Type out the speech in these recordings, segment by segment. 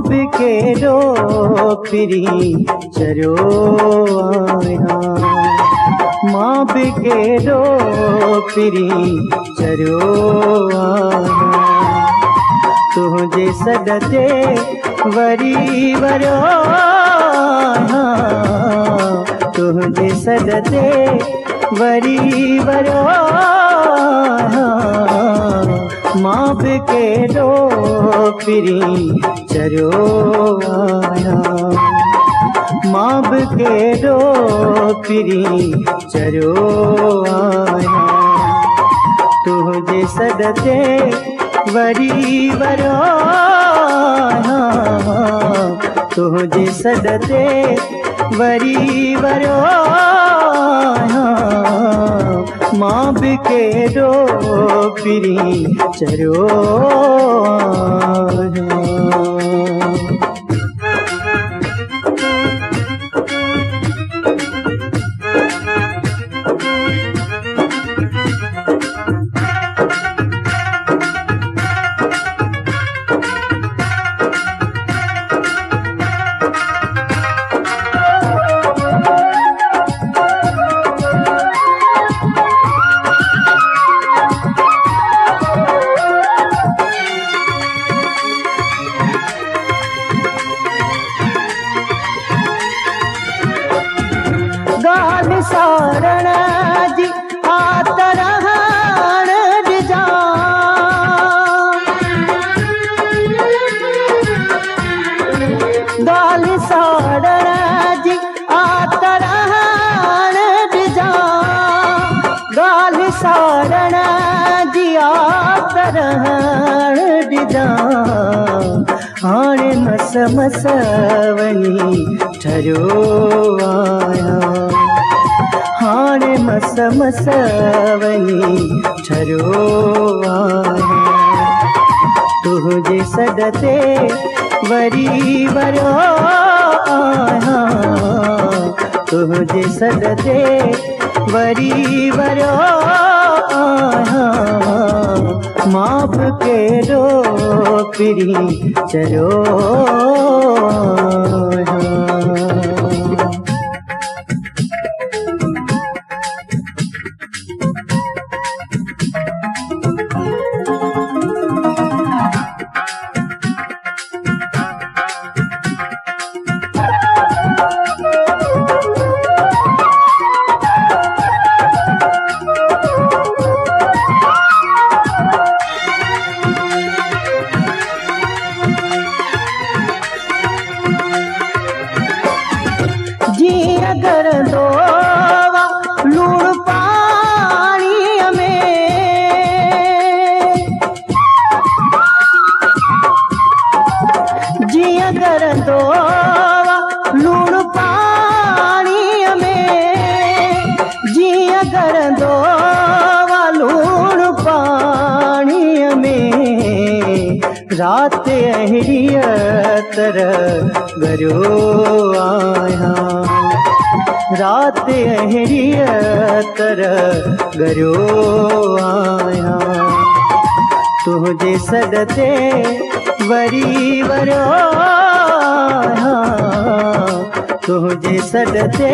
बिके रो पिरी चरो आया माँ बिके रो पिरी चरो आया तुझे सदते वरी वरो तुझे सदते वरी वरो माँ बिके रो पिरी चरो आया माँ बिके रो पिरी चरो आया तुझे सदते वरी वरो तुझे सदते वरी वरो माँ बिके रो पिरी चरो गाल सारण जी आतरहाण जा गाल सारण जी आतरहाण जा गाल सारण जी आतरहाण जा हाणे मस मस वनी ठरो आया हाणे मस मस वनी ठरो आया तुझे सदते वरी वरो आया तुझे सदते वरी वरो आया माँ बिके रो पिरी चरो कर दो लूण पानी में जिया कर दो लूण पानी में जिया कर दो लूण पानी में रात अहरिय तरह गरो आया रात अहरिय तरह गरो आया तुझे सदते वरी वरो आया तुझे सदते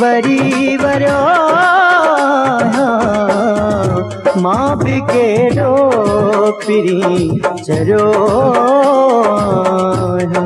वरी वरो आया माँ बिके रो पिरी चरो आया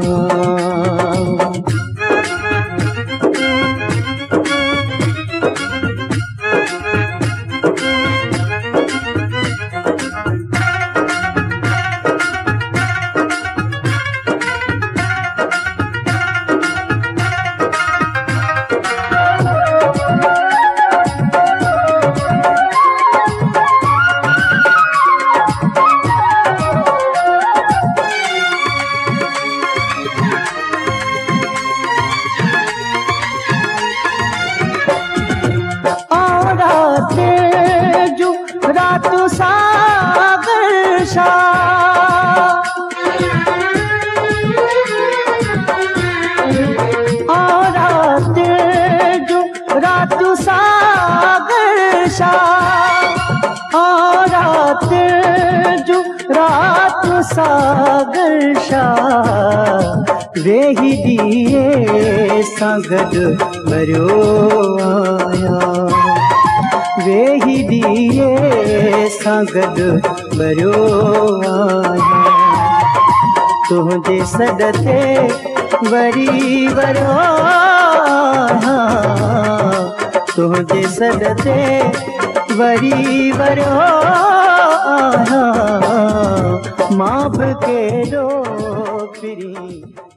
रात सागर शाह रात जो रात सागर शाह रात जो रात सागर शाह वेही दिए सां गॾु भरियो आया वेही दिए सां गॾु भरियो आया तुंहिंजे सॾ ते वरी वरियो आहियां तुंहिंजे सॾ ते वरी वरियो आहियां मां बि केॾो फिरी